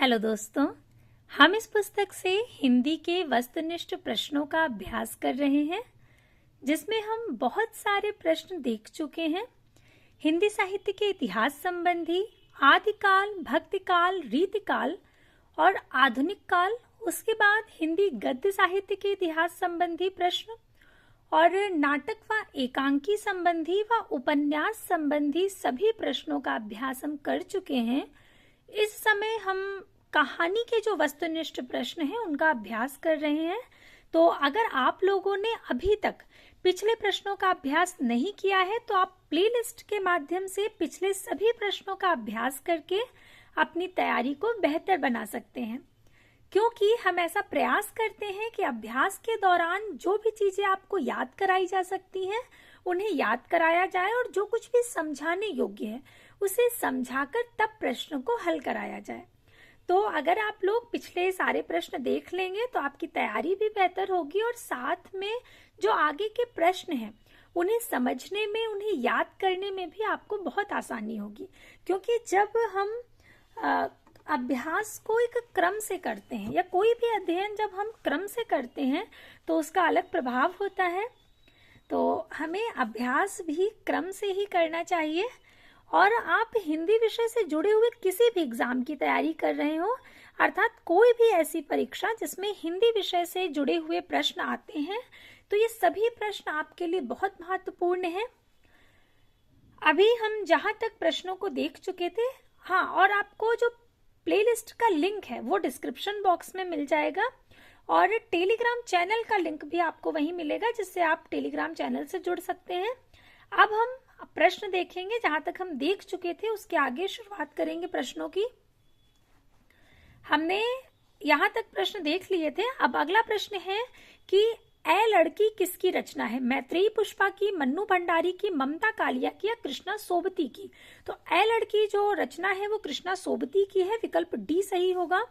Hello दोस्तों, हम इस पुस्तक से हिंदी के वस्तुनिष्ठ प्रश्नों का अभ्यास कर रहे हैं, जिसमें हम बहुत सारे प्रश्न देख चुके हैं। हिंदी साहित्य के इतिहास संबंधी आदिकाल, भक्तिकाल, रीतिकाल और आधुनिक काल, उसके बाद हिंदी गद्य साहित्य के इतिहास संबंधी प्रश्न और नाटक व एकांकी संबंधी व उपन्यास संबंधी सभी प्रश्नों का अभ्यास हम कर चुके हैं। इस समय हम कहानी के जो वस्तुनिष्ठ प्रश्न हैं उनका अभ्यास कर रहे हैं। तो अगर आप लोगों ने अभी तक पिछले प्रश्नों का अभ्यास नहीं किया है तो आप प्लेलिस्ट के माध्यम से पिछले सभी प्रश्नों का अभ्यास करके अपनी तैयारी को बेहतर बना सकते हैं, क्योंकि हम ऐसा प्रयास करते हैं कि अभ्यास के दौरान जो भी चीजें आपको याद कराई जा सकती हैं उन्हें याद कराया जाए और जो कुछ भी समझाने योग्य है उसे समझाकर तब प्रश्न को हल कराया जाए। तो अगर आप लोग पिछले सारे प्रश्न देख लेंगे तो आपकी तैयारी भी बेहतर होगी और साथ में जो आगे के प्रश्न हैं उन्हें समझने में, उन्हें याद करने में भी आपको बहुत आसानी होगी, क्योंकि जब हम अभ्यास को एक क्रम से करते हैं या कोई भी अध्ययन जब हम क्रम से करते हैं तो उसका अलग प्रभाव होता है। तो हमें अभ्यास भी क्रम से ही करना चाहिए। और आप हिंदी विषय से जुड़े हुए किसी भी एग्जाम की तैयारी कर रहे हो, अर्थात कोई भी ऐसी परीक्षा जिसमें हिंदी विषय से जुड़े हुए प्रश्न आते हैं, तो ये सभी प्रश्न आपके लिए बहुत महत्वपूर्ण हैं। अभी हम जहां तक प्रश्नों को देख चुके थे, हाँ, और आपको जो प्लेलिस्ट का लिंक है वो डिस्क्रिप्शन बॉक्स में मिल जाएगा और टेलीग्राम चैनल का लिंक भी आपको वहीं मिलेगा, जिससे आप टेलीग्राम चैनल से जुड़ सकते हैं। अब हम प्रश्न देखेंगे, जहां तक हम देख चुके थे उसके आगे शुरुआत करेंगे प्रश्नों की। हमने यहां तक प्रश्न देख लिए थे। अब अगला प्रश्न है कि ए लड़की किसकी रचना है? मैत्रेयी पुष्पा की, मन्नू भंडारी की, ममता कालिया की या कृष्णा सोबती की? तो ए लड़की जो रचना है वो कृष्णा सोबती की है, विकल्प डी सही होगा।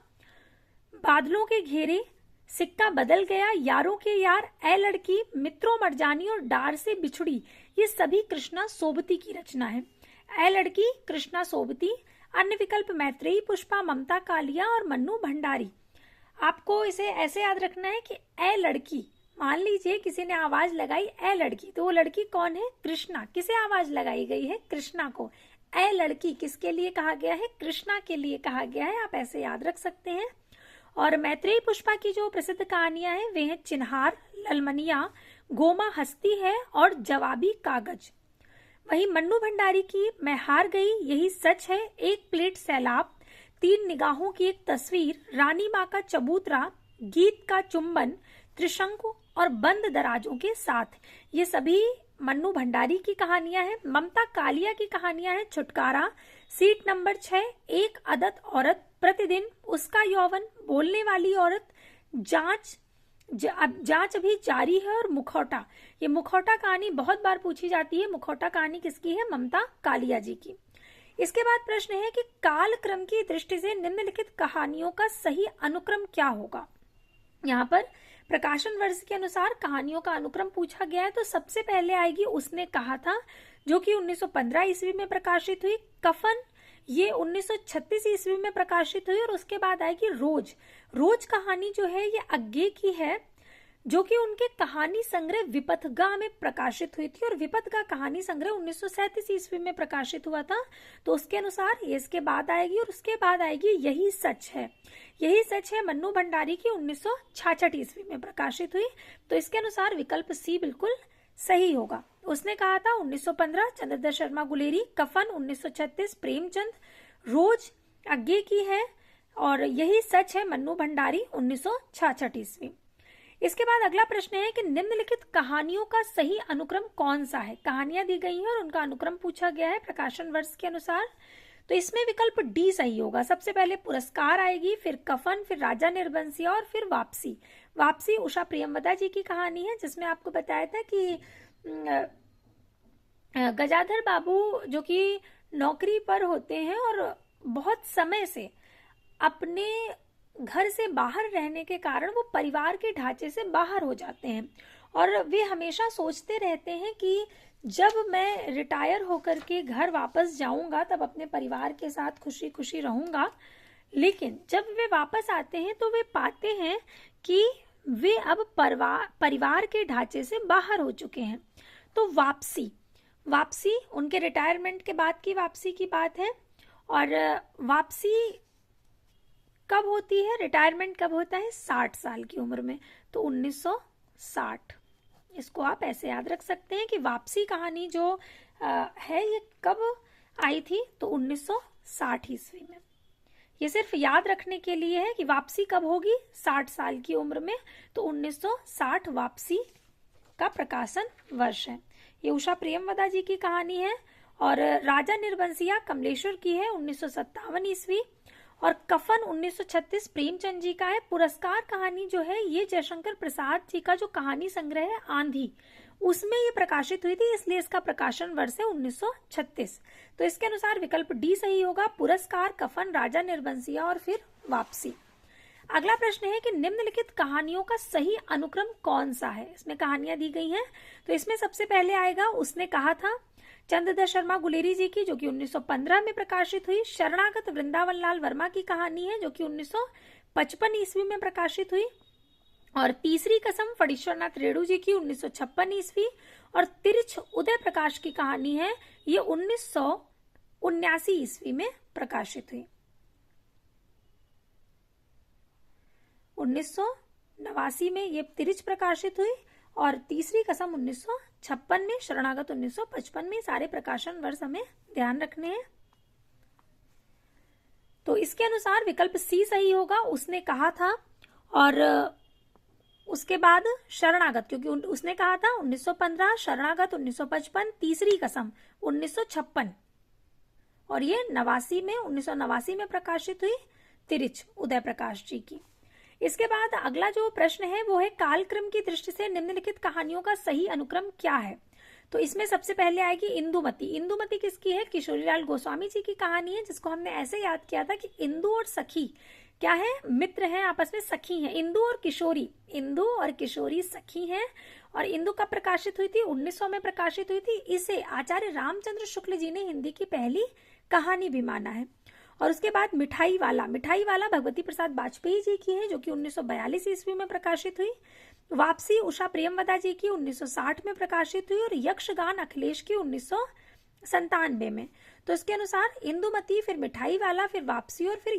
बादलों के घेरे, सिक्का बदल गया, यारों के यार, ए लड़की, मित्रों मरजानी और डार से बिछुड़ी, ये सभी कृष्णा सोबती की रचना है। ए लड़की कृष्णा सोबती। अन्य विकल्प मैत्रेयी पुष्पा, ममता कालिया और मन्नू भंडारी। आपको इसे ऐसे याद रखना है कि ए लड़की, मान लीजिए किसी ने आवाज लगाई ए लड़की, तो वो लड़की कौन है? कृष्णा। किसे आवाज लगाई गई है? कृष्णा को। ए लड़की किसके लिए कहा गया है? कृष्णा के लिए कहा गया है। आप ऐसे याद रख सकते हैं। और मैत्रेयी पुष्पा की जो प्रसिद्ध कहानियां हैं वे हैं चिन्हार, ललमनिया, गोमा हस्ती है और जवाबी कागज। वहीं मन्नू भंडारी की मैं हार गई, यही सच है, एक प्लेट सैलाब, तीन निगाहों की एक तस्वीर, रानी माँ का चबूतरा, गीत का चुंबन, त्रिशंकु और बंद दराजों के साथ, ये सभी मन्नू भंडारी की कहानियां हैं। ममता कालिया की कहानियां हैं छुटकारा, सीट नंबर 6, एक अदत औरत, प्रतिदिन, उसका यौवन, बोलने वाली औरत, जांच अभी जारी है और मुखौटा। ये मुखौटा कहानी बहुत बार पूछी जाती है। मुखौटा कहानी किसकी है? ममता कालिया जी की। इसके बाद प्रश्न है कि काल क्रम की दृष्टि से निम्नलिखित कहानियों का सही अनुक्रम क्या होगा? यहाँ पर प्रकाशन वर्ष के अनुसार कहानियों का अनुक्रम पूछा गया है। तो सबसे पहले आएगी उसने कहा था, जो कि 1915 ईस्वी में प्रकाशित हुई। कफन, ये 1936 ईस्वी में प्रकाशित हुई। और उसके बाद आएगी रोज। रोज कहानी जो है ये अज्ञे की है, जो कि उनके कहानी संग्रह विपथगा में प्रकाशित हुई थी। और विपथगा कहानी संग्रह 1937 ईस्वी में प्रकाशित हुआ था। तो उसके अनुसार ये इसके बाद आएगी। और उसके बाद आएगी यही सच है। यही सच है मन्नू भंडारी की 1966 ईस्वी में प्रकाशित हुई। तो इसके अनुसार विकल्प सी बिल्कुल सही होगा। उसने कहा था 1915 चंद्रदत्त शर्मा गुलेरी, कफन 1936 प्रेमचंद, रोज अज्ञे की है और यही सच है मन्नू भंडारी 1966 ईस्वी। इसके बाद अगला प्रश्न है कि निम्नलिखित कहानियों का सही अनुक्रम कौन सा है? कहानियां दी गई हैं और उनका अनुक्रम पूछा गया है प्रकाशन वर्ष के अनुसार। तो इसमें विकल्प डी सही होगा। सबसे पहले पुरस्कार आएगी, फिर कफन, फिर राजा निर्बंसिया और फिर वापसी। वापसी उषा प्रियंवदा जी की कहानी है, जिसमें आपको बताया था कि गजाधर बाबू जो कि नौकरी पर होते हैं और बहुत समय से अपने घर से बाहर रहने के कारण वो परिवार के ढांचे से बाहर हो जाते हैं और वे हमेशा सोचते रहते हैं कि जब मैं रिटायर होकर के घर वापस जाऊंगा तब अपने परिवार के साथ खुशी खुशी रहूंगा। लेकिन जब वे वापस आते हैं तो वे पाते हैं कि वे अब परिवार के ढांचे से बाहर हो चुके हैं। तो वापसी उनके रिटायरमेंट के बाद की वापसी की बात है। और वापसी कब होती है, रिटायरमेंट कब होता है, 60 साल की उम्र में, तो 1960। इसको आप ऐसे याद रख सकते हैं कि वापसी कहानी जो है ये कब आई थी, तो 1960 ईस्वी में। ये सिर्फ याद रखने के लिए है कि वापसी कब होगी, 60 साल की उम्र में, तो 1960 वापसी का प्रकाशन वर्ष है। ये उषा प्रेमवदा जी की कहानी है। और राजा निर्बंसिया कमलेश्वर की है, 1957 ईस्वी। और कफन 1936 प्रेमचंद जी का है। पुरस्कार कहानी जो है ये जयशंकर प्रसाद जी का जो कहानी संग्रह है आंधी, उसमें ये प्रकाशित हुई थी, इसलिए इसका प्रकाशन वर्ष है 1936। तो इसके अनुसार विकल्प डी सही होगा, पुरस्कार, कफन, राजा निर्बंसिया और फिर वापसी। अगला प्रश्न है कि निम्नलिखित कहानियों का सही अनुक्रम कौन सा है। इसमें कहानियां दी गई हैं, तो इसमें सबसे पहले आएगा उसने कहा था, चंद्रदत्त शर्मा गुलेरी जी की, जो कि 1915 में प्रकाशित हुई। शरणागत वृंदावन लाल वर्मा की कहानी है, जो कि 1955 ईस्वी में प्रकाशित हुई। और तीसरी कसम फणीश्वरनाथ रेणु जी की, 1956 ईस्वी। और तिरछ उदय प्रकाश की कहानी है, ये 1979 ईस्वी में प्रकाशित हुई। 1989 में ये तिरछ प्रकाशित हुई और तीसरी कसम 1956 में, शरणागत 1955 में। सारे प्रकाशन वर्ष हमें ध्यान रखने हैं। तो इसके अनुसार विकल्प सी सही होगा, उसने कहा था। और उसके बाद शरणागत, क्योंकि उसने कहा था 1915, शरणागत 1955, तीसरी कसम 1956 और ये 1989 में प्रकाशित हुई तिरछ उदय प्रकाश जी की। इसके बाद अगला जो प्रश्न है वो है कालक्रम की दृष्टि से निम्नलिखित कहानियों का सही अनुक्रम क्या है। तो इसमें सबसे पहले आएगी इंदुमती। इंदुमती किसकी है, किशोरीलाल गोस्वामी जी की कहानी है, जिसको हमने ऐसे याद किया था कि इंदु और सखी क्या है, मित्र हैं, आपस में सखी हैं। इंदु और किशोरी सखी हैं। और इंदु कब प्रकाशित हुई थी, 1900 में प्रकाशित हुई थी। इसे आचार्य रामचंद्र शुक्ल जी ने हिंदी की पहली कहानी भी माना है। और उसके बाद मिठाई वाला भगवती प्रसाद वाजपेयी जी की है, जो कि 1942 ईस्वी में प्रकाशित हुई। वापसी उषा प्रेमवदा जी की 1960 में प्रकाशित हुई। और यक्षगान अखिलेश की 1997 में। तो इसके अनुसार इंदुमती, फिर मिठाई वाला, फिर वापसी और फिर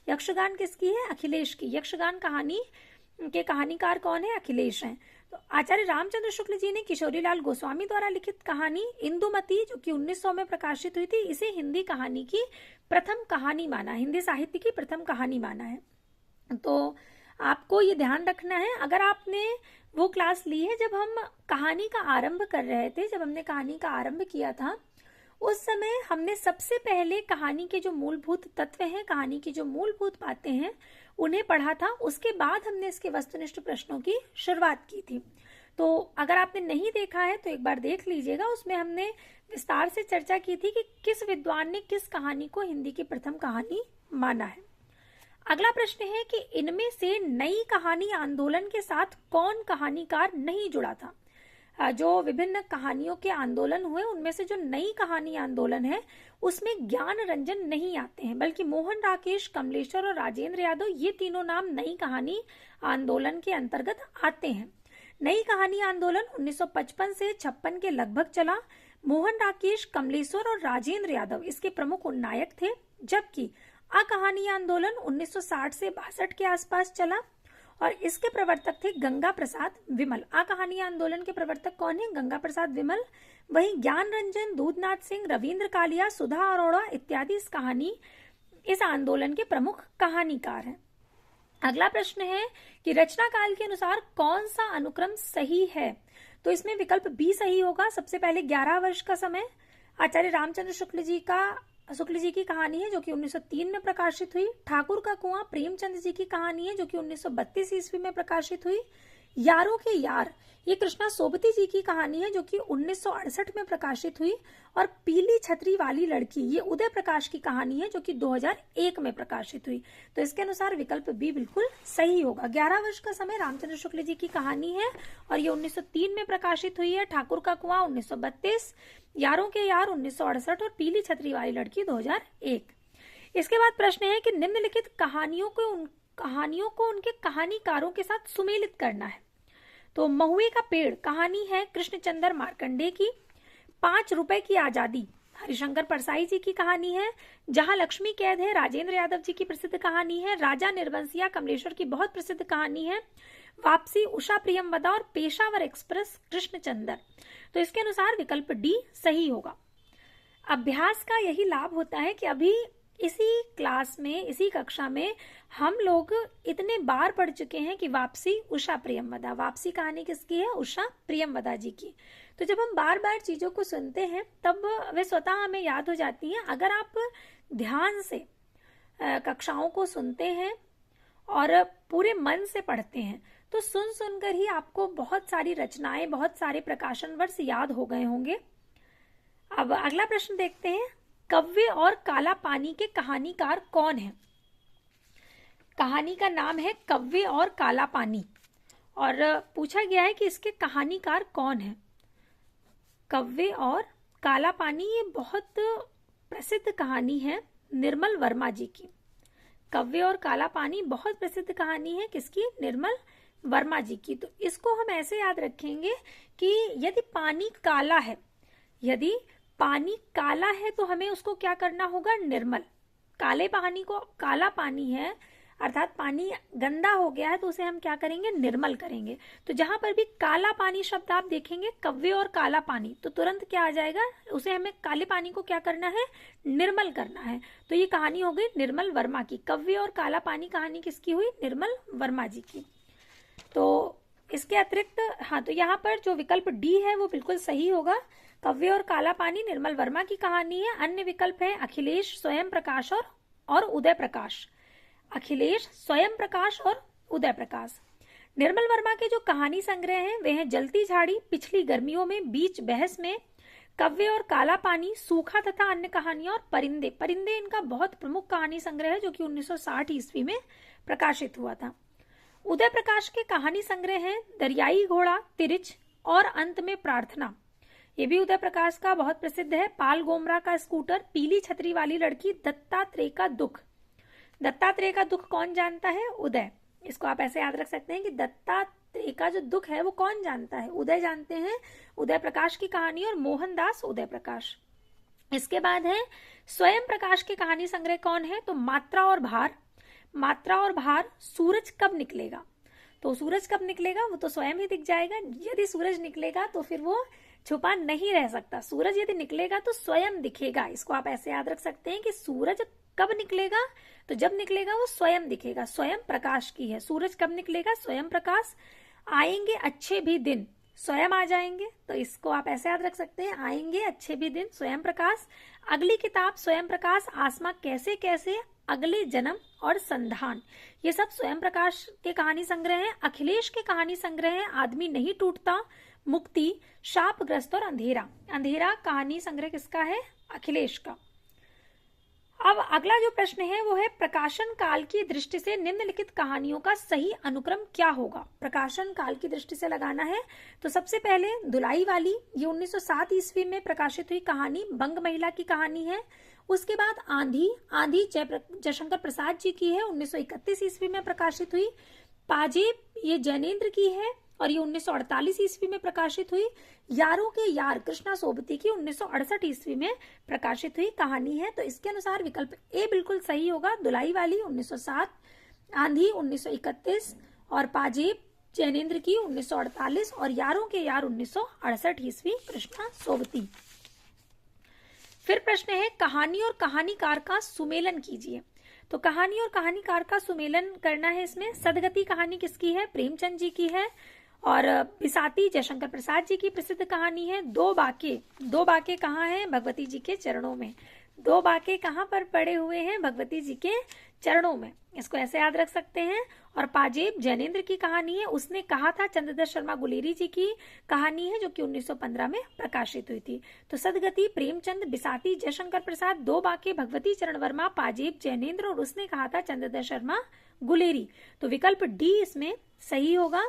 यक्षगान किसकी है, अखिलेश की। यक्षगान कहानी के कहानीकार कौन है, अखिलेश हैं। तो आचार्य रामचंद्र शुक्ल जी ने किशोरीलाल गोस्वामी द्वारा लिखित कहानी इंदुमती, जो कि 1900 में प्रकाशित हुई थी, इसे हिंदी कहानी की प्रथम कहानी माना, हिंदी साहित्य की प्रथम कहानी माना है। तो आपको ये ध्यान रखना है, अगर आपने वो क्लास ली है जब हम कहानी का आरंभ कर रहे थे, जब हमने कहानी का आरंभ किया था, उस समय हमने सबसे पहले कहानी के जो मूलभूत तत्व हैं, कहानी की जो मूलभूत बातें हैं, उन्हें पढ़ा था। उसके बाद हमने इसके वस्तुनिष्ठ प्रश्नों की शुरुआत की थी। तो अगर आपने नहीं देखा है तो एक बार देख लीजिएगा। उसमें हमने विस्तार से चर्चा की थी कि किस विद्वान ने किस कहानी को हिंदी की प्रथम कहानी माना है। अगला प्रश्न है कि इनमें से नई कहानी आंदोलन के साथ कौन कहानीकार नहीं जुड़ा था। जो विभिन्न कहानियों के आंदोलन हुए, उनमें से जो नई कहानी आंदोलन है उसमें ज्ञान रंजन नहीं आते हैं, बल्कि मोहन राकेश, कमलेश्वर और राजेंद्र यादव, ये तीनों नाम नई कहानी आंदोलन के अंतर्गत आते हैं। नई कहानी आंदोलन 1955 से 56 के लगभग चला। मोहन राकेश, कमलेश्वर और राजेंद्र यादव इसके प्रमुख नायक थे, जबकि कहानी आंदोलन 1960 से 62 के आसपास चला और इसके प्रवर्तक थे गंगा प्रसाद विमल। कहानी आंदोलन के प्रवर्तक कौन है, गंगा प्रसाद विमल। वहीं ज्ञान रंजन, दूधनाथ सिंह, रविंद्र कालिया, सुधा अरोड़ा इत्यादि इस आंदोलन के प्रमुख कहानीकार हैं। अगला प्रश्न है कि रचना काल के अनुसार कौन सा अनुक्रम सही है। तो इसमें विकल्प बी सही होगा। सबसे पहले 11 वर्ष का समय, आचार्य रामचंद्र शुक्ल जी की कहानी है, जो कि 1903 में प्रकाशित हुई। ठाकुर का कुआं प्रेमचंद जी की कहानी है, जो कि 1932 ईस्वी में प्रकाशित हुई। यारों के यार, ये कृष्णा सोबती जी की कहानी है, जो कि 1968 में प्रकाशित हुई। और पीली छतरी वाली लड़की, ये उदय प्रकाश की कहानी है, जो कि 2001 में प्रकाशित हुई। तो इसके अनुसार विकल्प बी बिल्कुल सही होगा। 11 वर्ष का समय रामचंद्र शुक्ल जी की कहानी है और ये 1903 में प्रकाशित हुई है। ठाकुर का कुआं 1932, यारों के यार 1968 और पीली छतरी वाली लड़की 2001। इसके बाद प्रश्न है कि निम्नलिखित कहानियों को उनके कहानीकारों के साथ सुमेलित करना है। तो महुए का पेड़ कहानी है कृष्णचंद्र मार्कंडे की। 5 रुपए की आजादी हरिशंकर परसाई जी की कहानी है। जहां लक्ष्मी कैद है राजेंद्र यादव जी की प्रसिद्ध कहानी है। राजा निर्वंशिया कमलेश्वर की बहुत प्रसिद्ध कहानी है। वापसी उषा प्रियमवदा और पेशावर एक्सप्रेस कृष्णचंद्र। तो इसके अनुसार विकल्प डी सही होगा। अभ्यास का यही लाभ होता है कि अभी इसी क्लास में, इसी कक्षा में हम लोग इतने बार पढ़ चुके हैं कि वापसी उषा प्रियमवदा। वापसी कहानी किसकी है? उषा प्रियमवदा जी की। तो जब हम बार बार चीजों को सुनते हैं तब वे स्वतः हमें याद हो जाती हैं। अगर आप ध्यान से कक्षाओं को सुनते हैं और पूरे मन से पढ़ते हैं तो सुन सुनकर ही आपको बहुत सारी रचनाएं, बहुत सारे प्रकाशन वर्ष याद हो गए होंगे। अब अगला प्रश्न देखते हैं। कव्वे और काला पानी के कहानीकार कौन है? कहानी का नाम है कव्वे और काला पानी और पूछा गया है कि इसके कहानीकार कौन है। कव्वे और काला पानी ये बहुत प्रसिद्ध कहानी है निर्मल वर्मा जी की। कव्वे और काला पानी बहुत प्रसिद्ध कहानी है किसकी? निर्मल वर्मा जी की। तो इसको हम ऐसे याद रखेंगे कि यदि पानी काला है, यदि पानी काला है तो हमें उसको क्या करना होगा? निर्मल। काले पानी को, काला पानी है अर्थात पानी गंदा हो गया है तो उसे हम क्या करेंगे? निर्मल करेंगे। तो जहां पर भी काला पानी शब्द आप देखेंगे, कव्वे और काला पानी, तो तुरंत क्या आ जाएगा? उसे हमें काले पानी को क्या करना है? निर्मल करना है। तो ये कहानी हो गई निर्मल वर्मा की। कव्वे और काला पानी कहानी किसकी हुई? निर्मल वर्मा जी की। तो इसके अतिरिक्त तो यहाँ पर जो विकल्प डी है वो बिल्कुल सही होगा। कव्वे और काला पानी निर्मल वर्मा की कहानी है। अन्य विकल्प है अखिलेश स्वयं प्रकाश और उदय प्रकाश। अखिलेश स्वयं प्रकाश और उदय प्रकाश। निर्मल वर्मा के जो कहानी संग्रह हैं वे हैं जलती झाड़ी, पिछली गर्मियों में, बीच बहस में, कव्वे और काला पानी, सूखा तथा अन्य कहानियां और परिंदे। परिंदे इनका बहुत प्रमुख कहानी संग्रह है जो कि 1960 ईस्वी में प्रकाशित हुआ था। उदय प्रकाश के कहानी संग्रह हैं दरियाई घोड़ा, तिरिच और अंत में प्रार्थना। ये भी उदय प्रकाश का बहुत प्रसिद्ध है। पाल गोमरा का स्कूटर, पीली छतरी वाली लड़की, दत्तात्रेय का दुख। दत्तात्रेय का दुख कौन जानता है? उदय। इसको आप ऐसे याद रख सकते हैं कि दत्तात्रेय का जो दुख है वो कौन जानता है? उदय जानते हैं। उदय प्रकाश की कहानी और मोहनदास उदय प्रकाश। इसके बाद है स्वयं प्रकाश के कहानी संग्रह कौन है? तो मात्रा और भार। मात्रा और भार, सूरज कब निकलेगा। तो सूरज कब निकलेगा? वो तो स्वयं ही दिख जाएगा। यदि सूरज निकलेगा तो फिर वो छुपा नहीं रह सकता। सूरज यदि निकलेगा तो स्वयं दिखेगा। इसको आप ऐसे याद रख सकते हैं कि सूरज कब निकलेगा? तो जब निकलेगा वो स्वयं दिखेगा। स्वयं प्रकाश की है। सूरज कब निकलेगा? स्वयं प्रकाश। आएंगे अच्छे भी दिन, स्वयं आ जाएंगे। तो इसको आप ऐसे याद रख सकते हैं, आएंगे अच्छे भी दिन, स्वयं प्रकाश। अगली किताब स्वयं प्रकाश, आसमां कैसे कैसे, अगले जन्म और संधान। ये सब स्वयं प्रकाश के कहानी संग्रह है। अखिलेश के कहानी संग्रह है आदमी नहीं टूटता, मुक्ति, शापग्रस्त और अंधेरा। अंधेरा कहानी संग्रह किसका है? अखिलेश का। अब अगला जो प्रश्न है वो है प्रकाशन काल की दृष्टि से निम्नलिखित कहानियों का सही अनुक्रम क्या होगा? प्रकाशन काल की दृष्टि से लगाना है। तो सबसे पहले धुलाई वाली, ये 1907 ईस्वी में प्रकाशित हुई कहानी, बंग महिला की कहानी है। उसके बाद आंधी, आंधी जयशंकर प्रसाद जी की है, 1931 ईस्वी में प्रकाशित हुई। पाजेब, ये जैनेन्द्र की है और ये 1948 ईस्वी में प्रकाशित हुई। यारों के यार, कृष्णा सोबती की 1968 ईस्वी में प्रकाशित हुई कहानी है। तो इसके अनुसार विकल्प ए बिल्कुल सही होगा। धुलाई वाली 1907, आंधी 1931 और पाजेब जैनेन्द्र की 1948 और यारों के यार 1968 ईस्वी, कृष्णा सोबती। फिर प्रश्न है कहानी और कहानीकार का सुमेलन कीजिए। तो कहानी और कहानीकार का सुमेलन करना है। इसमें सदगति कहानी किसकी है? प्रेमचंद जी की है। और बिसाती जयशंकर प्रसाद जी की प्रसिद्ध कहानी है। दो बाके कहाँ हैं? भगवती जी के चरणों में। दो बाके कहाँ पर पड़े हुए हैं? भगवती जी के चरणों में। इसको ऐसे याद रख सकते हैं। और पाजेब जैनेन्द्र की कहानी है, उसने कहा था चंद्रदत्त शर्मा गुलेरी जी की कहानी है जो कि 1915 में प्रकाशित हुई थी। तो सदगति, प्रेमचंद, बिसाती, जयशंकर प्रसाद, दो बाके, भगवती चरण वर्मा, पाजेब जैनेन्द्र और उसने कहा था चंद्रदत्त शर्मा गुलेरी। तो विकल्प डी इसमें सही होगा।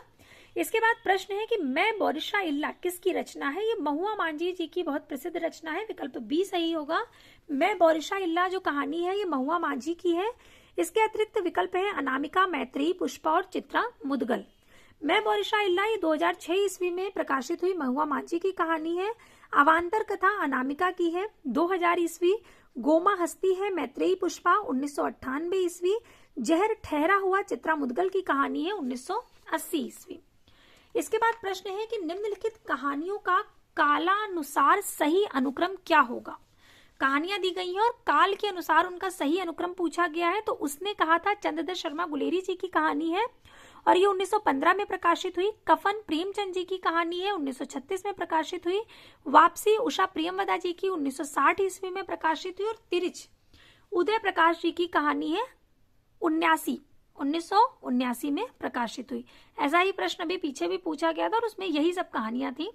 इसके बाद प्रश्न है कि मैं बोरिशा इल्ला किसकी रचना है? ये महुआ मांझी जी की बहुत प्रसिद्ध रचना है। विकल्प बी सही होगा। मैं बोरिशा इल्ला जो कहानी है ये महुआ मांझी की है। इसके अतिरिक्त विकल्प है अनामिका, मैत्रेयी, पुष्पा और चित्रा मुदगल। मैं बोरिशा इल्ला ये 2006 ईस्वी में प्रकाशित हुई महुआ मांझी की कहानी है। अवांतर कथा अनामिका की है 2000 ईस्वी। गोमा हस्ती है मैत्रेयी पुष्पा 1998 ईस्वी। जहर ठहरा हुआ चित्रा मुदगल की कहानी है 1980 ईस्वी। इसके बाद प्रश्न है कि निम्नलिखित कहानियों का कालानुसार सही अनुक्रम क्या होगा? कहानियां दी गई हैं और काल के अनुसार उनका सही अनुक्रम पूछा गया है। तो उसने कहा था चंद्रदत्त शर्मा गुलेरी जी की कहानी है और ये 1915 में प्रकाशित हुई। कफन प्रेमचंद जी की कहानी है 1936 में प्रकाशित हुई। वापसी उषा प्रियमवदा जी की 1960 ईस्वी में प्रकाशित हुई। और तिरिच उदय प्रकाश जी की कहानी है 1979 में प्रकाशित हुई। ऐसा ही प्रश्न अभी पीछे भी पूछा गया था और उसमें यही सब कहानियां थी।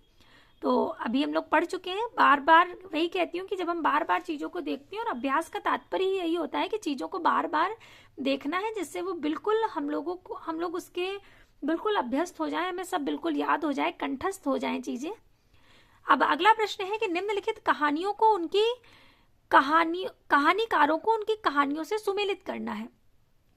तो अभी हम लोग पढ़ चुके हैं। बार बार वही कहती हूँ कि जब हम बार बार चीजों को देखते हैं, और अभ्यास का तात्पर्य ही यही होता है कि चीजों को बार बार देखना है जिससे वो बिल्कुल हम लोग उसके बिल्कुल अभ्यस्त हो जाए, हमें सब बिल्कुल याद हो जाए, कंठस्थ हो जाए चीजें। अब अगला प्रश्न है कि निम्नलिखित कहानियों को उनकी कहानीकारों को उनकी कहानियों से सुमेलित करना है।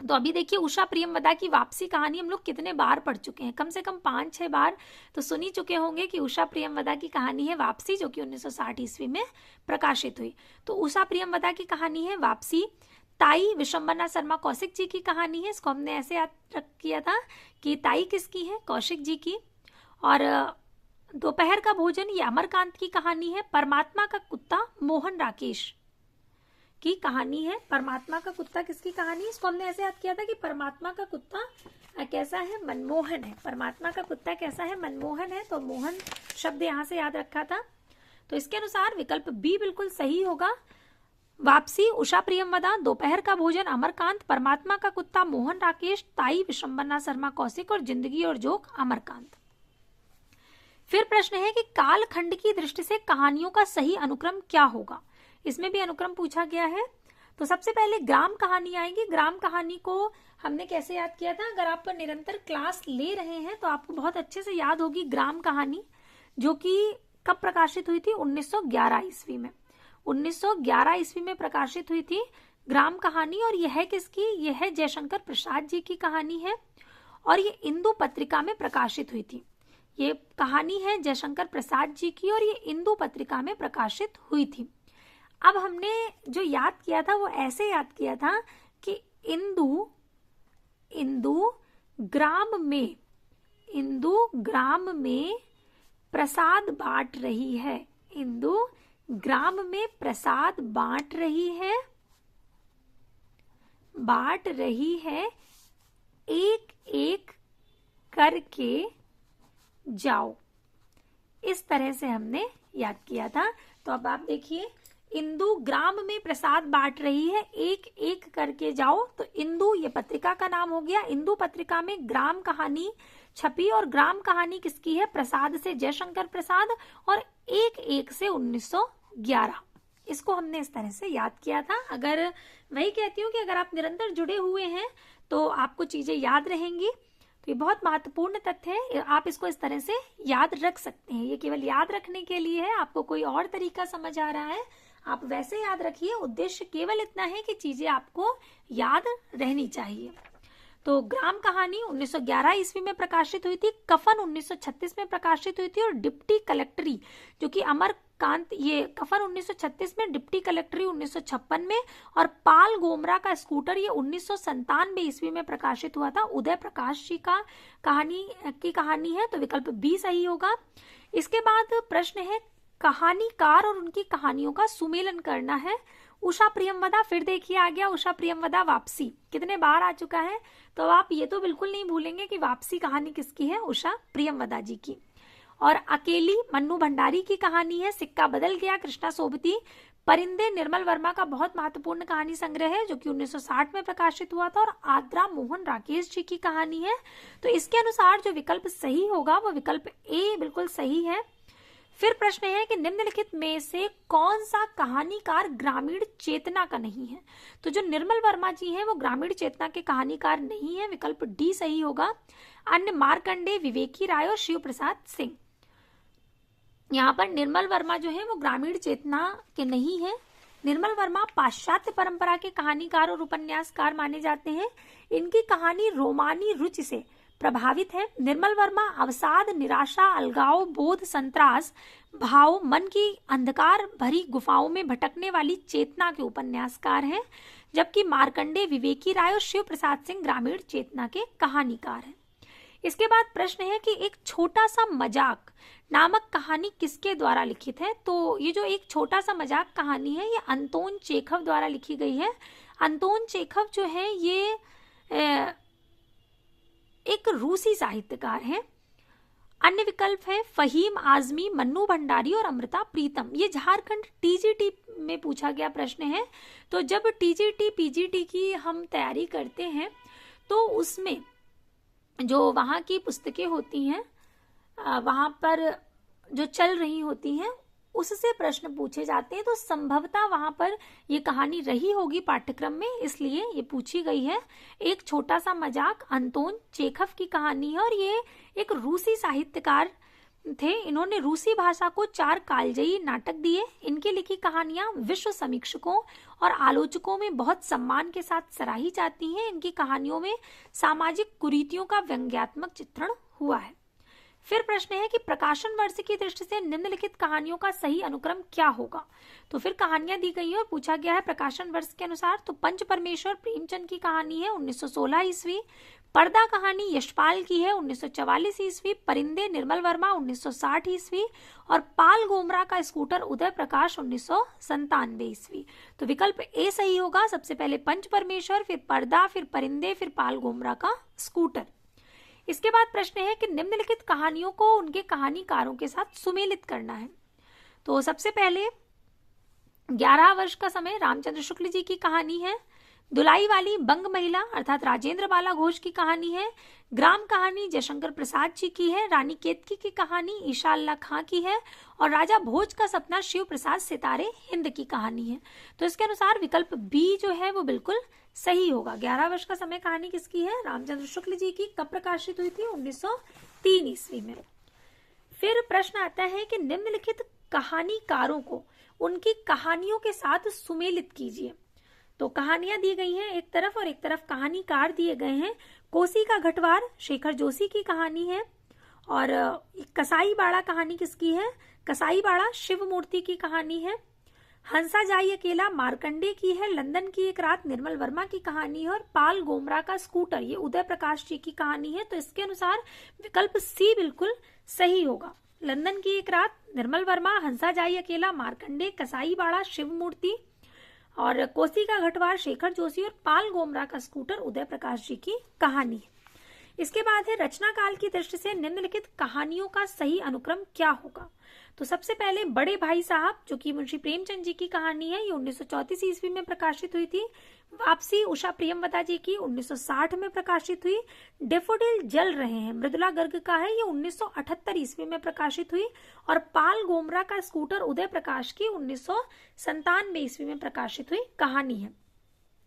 तो अभी देखिए उषा प्रियमवदा की वापसी कहानी हम लोग कितने बार पढ़ चुके हैं, कम से कम 5-6 बार तो सुन ही चुके होंगे कि उषा प्रियमवदा की कहानी है वापसी, जो कि 1960 ईस्वी में प्रकाशित हुई। तो उषा प्रियमवदा की कहानी है वापसी। ताई विशंबरना शर्मा कौशिक जी की कहानी है। इसको हमने ऐसे याद किया था कि ताई किसकी है? कौशिक जी की। और दोपहर का भोजन ये अमरकांत की कहानी है। परमात्मा का कुत्ता मोहन राकेश की कहानी है। परमात्मा का कुत्ता किसकी कहानी? इसको हमने ऐसे याद किया था कि परमात्मा का कुत्ता कैसा है? मनमोहन है। परमात्मा का कुत्ता कैसा है? मनमोहन है। तो मोहन शब्द यहां से याद रखा था। तो इसके अनुसार विकल्प बी बिल्कुल सही होगा। वापसी उषा प्रियमवदा, दोपहर का भोजन अमरकांत, परमात्मा का कुत्ता मोहन राकेश, ताई विशंबरना शर्मा कौशिक और जिंदगी और जोक अमरकांत। फिर प्रश्न है कि कालखंड की दृष्टि से कहानियों का सही अनुक्रम क्या होगा? इसमें भी अनुक्रम पूछा गया है। तो सबसे पहले ग्राम कहानी आएगी। ग्राम कहानी को हमने कैसे याद किया था? अगर आप निरंतर क्लास ले रहे हैं तो आपको बहुत अच्छे से याद होगी ग्राम कहानी, जो कि कब प्रकाशित हुई थी? 1911 ईस्वी में। 1911 ईस्वी में प्रकाशित हुई थी ग्राम कहानी। और यह है किसकी? यह है जयशंकर प्रसाद जी की कहानी है और ये इंदु पत्रिका में प्रकाशित हुई थी। ये कहानी है जयशंकर प्रसाद जी की और ये इंदु पत्रिका में प्रकाशित हुई थी। अब हमने जो याद किया था वो ऐसे याद किया था कि इंदु ग्राम में प्रसाद बांट रही है। इंदु ग्राम में प्रसाद बांट रही है, एक एक करके जाओ। इस तरह से हमने याद किया था। तो अब आप देखिए, इंदु ग्राम में प्रसाद बांट रही है, एक एक करके जाओ। तो इंदु ये पत्रिका का नाम हो गया। इंदु पत्रिका में ग्राम कहानी छपी और ग्राम कहानी किसकी है? प्रसाद से जयशंकर प्रसाद और एक एक से 1911। इसको हमने इस तरह से याद किया था। अगर वही कहती हूँ कि अगर आप निरंतर जुड़े हुए हैं तो आपको चीजें याद रहेंगी। तो ये बहुत महत्वपूर्ण तथ्य है, आप इसको इस तरह से याद रख सकते हैं। ये केवल याद रखने के लिए है। आपको कोई और तरीका समझ आ रहा है आप वैसे याद रखिए। उद्देश्य केवल इतना है कि चीजें आपको याद रहनी चाहिए। तो ग्राम कहानी 1911 ईस्वी में प्रकाशित हुई थी। कफन 1936 में प्रकाशित हुई थी। और डिप्टी कलेक्टरी जो कि अमरकांत, ये कफन 1936 में, डिप्टी कलेक्टरी 1956 में और पाल गोमरा का स्कूटर ये 1997 ईस्वी में प्रकाशित हुआ था। उदय प्रकाश जी का कहानी है। तो विकल्प बी सही होगा। इसके बाद प्रश्न है कहानीकार और उनकी कहानियों का सुमेलन करना है। उषा प्रियमवदा, फिर देखिए आ गया उषा प्रियमवदा वापसी, कितने बार आ चुका है। तो आप ये तो बिल्कुल नहीं भूलेंगे कि वापसी कहानी किसकी है? उषा प्रियमवदा जी की। और अकेली मन्नू भंडारी की कहानी है। सिक्का बदल गया कृष्णा सोबती। परिंदे निर्मल वर्मा का बहुत महत्वपूर्ण कहानी संग्रह है जो कि 1960 में प्रकाशित हुआ था। और आद्रा मोहन राकेश जी की कहानी है। तो इसके अनुसार जो विकल्प सही होगा वो विकल्प ए बिल्कुल सही है। फिर प्रश्न है कि निम्नलिखित में से कौन सा कहानीकार ग्रामीण चेतना का नहीं है। तो जो निर्मल वर्मा जी हैं वो ग्रामीण चेतना के कहानीकार नहीं है, विकल्प डी सही होगा। अन्य मार्कंडे, विवेकी राय और शिव प्रसाद सिंह। यहाँ पर निर्मल वर्मा जो है वो ग्रामीण चेतना के नहीं है। निर्मल वर्मा पाश्चात्य परंपरा के कहानीकार और उपन्यासकार माने जाते हैं। इनकी कहानी रोमानी रुचि से प्रभावित है। निर्मल वर्मा अवसाद, निराशा, अलगाव बोध, संत्रास भाव, मन की अंधकार भरी गुफाओं में भटकने वाली चेतना के उपन्यासकार हैं, जबकि मार्कंडे, विवेकी राय और शिव प्रसाद सिंह ग्रामीण चेतना के कहानीकार हैं। इसके बाद प्रश्न है कि एक छोटा सा मजाक नामक कहानी किसके द्वारा लिखित है। तो ये जो एक छोटा सा मजाक कहानी है ये अंतोन चेखव द्वारा लिखी गई है। अंतोन चेखव जो है ये एक रूसी साहित्यकार हैं। अन्य विकल्प है फहीम आजमी, मन्नू भंडारी और अमृता प्रीतम। ये झारखंड टीजीटी में पूछा गया प्रश्न है। तो जब टीजीटी पीजीटी की हम तैयारी करते हैं तो उसमें जो वहाँ की पुस्तकें होती हैं वहाँ पर जो चल रही होती हैं उससे प्रश्न पूछे जाते हैं। तो संभवतः वहां पर ये कहानी रही होगी पाठ्यक्रम में, इसलिए ये पूछी गई है। एक छोटा सा मजाक अंतोन चेखव की कहानी है और ये एक रूसी साहित्यकार थे। इन्होंने रूसी भाषा को 4 कालजयी नाटक दिए। इनकी लिखी कहानियां विश्व समीक्षकों और आलोचकों में बहुत सम्मान के साथ सराही जाती हैं। इनकी कहानियों में सामाजिक कुरीतियों का व्यंग्यात्मक चित्रण हुआ है। फिर प्रश्न है कि प्रकाशन वर्ष की दृष्टि से निम्नलिखित कहानियों का सही अनुक्रम क्या होगा। तो फिर कहानियां दी गई हैं और पूछा गया है प्रकाशन वर्ष के अनुसार। तो पंच परमेश्वर प्रेमचंद की कहानी है 1916 ईस्वी। पर्दा कहानी यशपाल की है 1944 ईस्वी। परिंदे निर्मल वर्मा 1960 ईस्वी और पाल गोमरा का स्कूटर उदय प्रकाश 1997 ईस्वी। तो विकल्प ए सही होगा। सबसे पहले पंच परमेश्वर, फिर पर्दा, फिर परिंदे, फिर पाल गोमरा का स्कूटर। इसके बाद प्रश्न है कि निम्नलिखित कहानियों को उनके कहानीकारों के साथ सुमेलित करना है। तो सबसे पहले 11 वर्ष का समय रामचंद्र शुक्ल जी की कहानी है। दुलाई वाली बंग महिला अर्थात राजेंद्र बाला घोष की कहानी है। ग्राम कहानी जयशंकर प्रसाद जी की है। रानी केतकी की कहानी ईशा अल्लाह खां की है और राजा भोज का सपना शिव प्रसाद सितारे हिंद की कहानी है। तो इसके अनुसार विकल्प बी जो है वो बिल्कुल सही होगा। 11 वर्ष का समय कहानी किसकी है? रामचंद्र शुक्ल जी की। कब प्रकाशित हुई थी? 1903 ईस्वी में। फिर प्रश्न आता है कि निम्नलिखित कहानीकारों को उनकी कहानियों के साथ सुमेलित कीजिए। तो कहानियां दी गई हैं एक तरफ और एक तरफ कहानीकार दिए गए हैं। कोसी का घटवार शेखर जोशी की कहानी है और कसाई बाड़ा कहानी किसकी है? कसाई बाड़ा शिव मूर्ति की कहानी है। हंसा जाई अकेला मार्कंडे की है। लंदन की एक रात निर्मल वर्मा की कहानी है और पाल गोमरा का स्कूटर ये उदय प्रकाश जी की कहानी है। तो इसके अनुसार विकल्प सी बिल्कुल सही होगा। लंदन की एक रात निर्मल वर्मा, हंसा जाई अकेला मार्कंडे, कसाई बाड़ा शिव मूर्ति और कोसी का घटवार शेखर जोशी और पाल गोमरा का स्कूटर उदय प्रकाश जी की कहानी है। इसके बाद है रचना काल की दृष्टि से निम्नलिखित कहानियों का सही अनुक्रम क्या होगा। तो सबसे पहले बड़े भाई साहब जो कि मुंशी प्रेमचंद जी की कहानी है, ये 1934 ईस्वी में प्रकाशित हुई थी। वापसी उषा प्रियमवदा जी की 1960 में प्रकाशित हुई। डेफोडिल जल रहे हैं मृदुला गर्ग का है, ये 1978 ईस्वी में प्रकाशित हुई और पाल गोमरा का स्कूटर उदय प्रकाश की 1997 ईस्वी में प्रकाशित हुई कहानी है।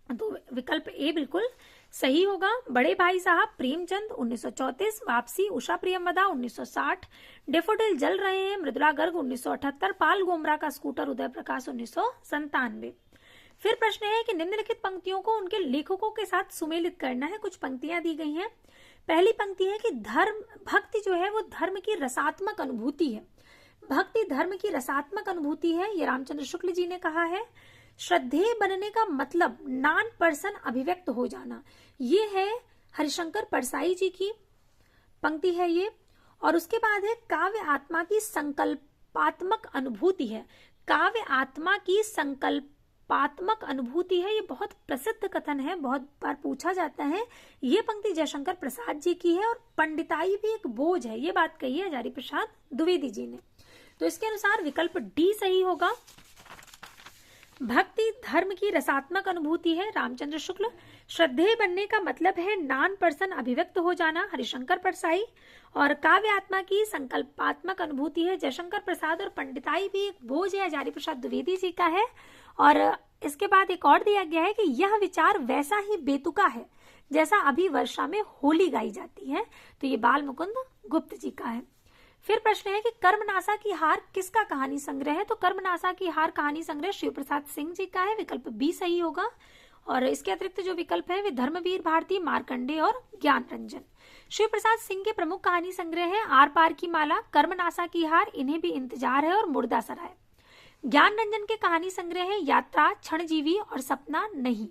तो विकल्प ए बिल्कुल सही होगा। बड़े भाई साहब प्रेमचंद 1934, वापसी उषा प्रियमवदा 1960, डेफोडिल जल रहे हैं मृदुला गर्ग 1978, पाल गोमरा का स्कूटर उदय प्रकाश 1997। फिर प्रश्न है कि निम्नलिखित पंक्तियों को उनके लेखकों के साथ सुमेलित करना है। कुछ पंक्तियां दी गई हैं। पहली पंक्ति है कि धर्म भक्ति जो है वो धर्म की रसात्मक अनुभूति है। भक्ति धर्म की रसात्मक अनुभूति है, ये रामचंद्र शुक्ल जी ने कहा है। श्रद्धेय बनने का मतलब नॉन पर्सन अभिव्यक्त हो जाना, ये है हरिशंकर परसाई जी की पंक्ति है ये। और उसके बाद है काव्य आत्मा की संकल्पात्मक अनुभूति है। काव्य आत्मा की संकल्पात्मक अनुभूति है, ये बहुत प्रसिद्ध कथन है, बहुत बार पूछा जाता है। ये पंक्ति जयशंकर प्रसाद जी की है और पंडिताई भी एक बोझ है, ये बात कही है हजारी प्रसाद द्विवेदी जी ने। तो इसके अनुसार विकल्प डी सही होगा। भक्ति धर्म की रसात्मक अनुभूति है रामचंद्र शुक्ल। श्रद्धेय बनने का मतलब है नॉन पर्सन अभिव्यक्त हो जाना, हरिशंकर परसाई। और काव्यात्मा की संकल्पात्मक अनुभूति है जयशंकर प्रसाद। और पंडिताई भी एक बोझ है हजारी प्रसाद द्विवेदी जी का है। और इसके बाद एक और दिया गया है कि यह विचार वैसा ही बेतुका है जैसा अभी वर्षा में होली गाई जाती है। तो ये बाल मुकुंद गुप्त जी का है। फिर प्रश्न है कि कर्मनासा की हार किसका कहानी संग्रह है? तो कर्मनासा की हार कहानी संग्रह शिव प्रसाद सिंह जी का है। विकल्प बी सही होगा। और इसके अतिरिक्त जो विकल्प है वे धर्मवीर भारती, मार्कंडे और ज्ञान रंजन। शिव प्रसाद सिंह के प्रमुख कहानी संग्रह है आर पार की माला, कर्मनासा की हार, इन्हें भी इंतजार है और मुर्दा सराय। ज्ञान रंजन के कहानी संग्रह है यात्रा, क्षणजीवी और सपना नहीं।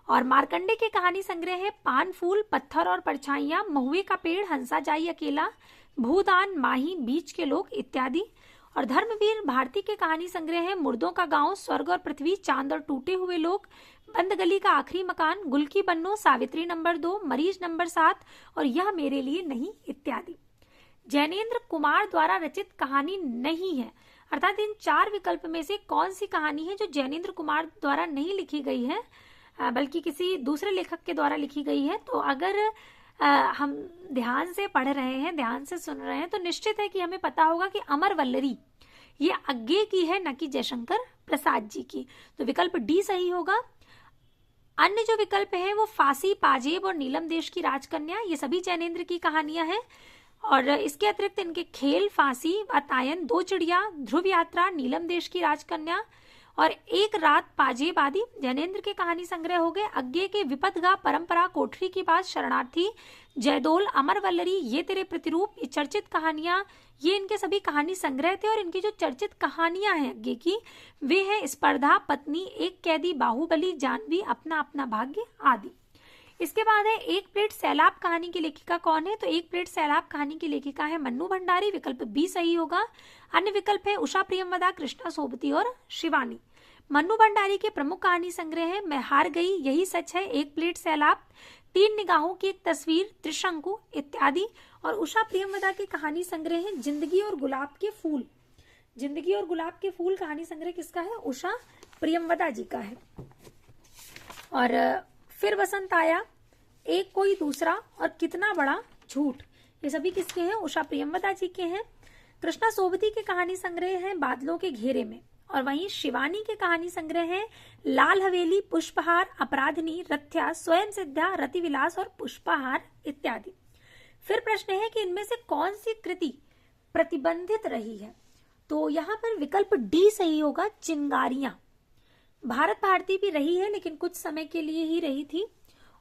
और मार्कंडे के कहानी संग्रह है पान फूल, पत्थर और परछाइयां, महुए का पेड़, हंसा जाई अकेला, भूदान, माही, बीच के लोग इत्यादि। और धर्मवीर भारती के कहानी संग्रह है मुर्दों का गांव, स्वर्ग और पृथ्वी, चांद और टूटे हुए लोग, बंद गली का आखिरी मकान, गुल की बन्नो, सावित्री नंबर 2, मरीज नंबर 7 और यह मेरे लिए नहीं इत्यादि। जैनेन्द्र कुमार द्वारा रचित कहानी नहीं है, अर्थात इन 4 विकल्प में से कौन सी कहानी है जो जैनेन्द्र कुमार द्वारा नहीं लिखी गई है बल्कि किसी दूसरे लेखक के द्वारा लिखी गई है? तो अगर हम ध्यान से पढ़ रहे हैं, ध्यान से सुन रहे हैं, तो निश्चित है कि हमें पता होगा कि अमर वल्लरी ये अज्ञे की है, न कि जयशंकर प्रसाद जी की। तो विकल्प डी सही होगा। अन्य जो विकल्प हैं वो फांसी, पाजेब और नीलम देश की राजकन्या, ये सभी जैनेन्द्र की कहानियां हैं। और इसके अतिरिक्त इनके खेल, फांसी, वातायन, 2 चिड़िया, ध्रुव यात्रा, नीलम देश की राजकन्या और एक रात, पाजेब आदि जैनेन्द्र के कहानी संग्रह हो गए। अज्ञे के विपथगा, परंपरा, कोठरी की बात, शरणार्थी, जयदोल, अमर वल्लरी, ये तेरे प्रतिरूप, ये चर्चित कहानियां, ये इनके सभी कहानी संग्रह थे। और इनकी जो चर्चित कहानियां हैं अज्ञे की वे हैं स्पर्धा, पत्नी, एक कैदी, बाहुबली, जानवी, अपना अपना भाग्य आदि। इसके बाद है एक प्लेट सैलाब कहानी की लेखिका कौन है? तो एक प्लेट सैलाब कहानी की लेखिका है मन्नू भंडारी। विकल्प बी सही होगा। अन्य विकल्प है उषा प्रियमवदा, कृष्णा सोबती और शिवानी। मन्नू भंडारी के प्रमुख कहानी संग्रह है मैं हार गई, यही सच है, एक प्लेट सैलाब, 3 निगाहों की एक तस्वीर, त्रिशंकु इत्यादि। और उषा प्रियमवदा के कहानी संग्रह है जिंदगी और गुलाब के फूल। जिंदगी और गुलाब के फूल कहानी संग्रह किसका है? उषा प्रियमवदा जी का है। और फिर बसंत आया, एक कोई दूसरा और कितना बड़ा झूठ, ये सभी किसके हैं? उषा प्रियमवदा जी के हैं। कृष्णा सोबती के कहानी संग्रह है बादलों के घेरे में। और वहीं शिवानी के कहानी संग्रह है लाल हवेली, पुष्पहार, अपराधनी, रथ्या, स्वयं सिद्धा, रतिविलास और पुष्पहार इत्यादि। फिर प्रश्न है कि इनमें से कौन सी कृति प्रतिबंधित रही है? तो यहाँ पर विकल्प डी सही होगा, चिंगारियां। भारत भारती भी रही है लेकिन कुछ समय के लिए ही रही थी।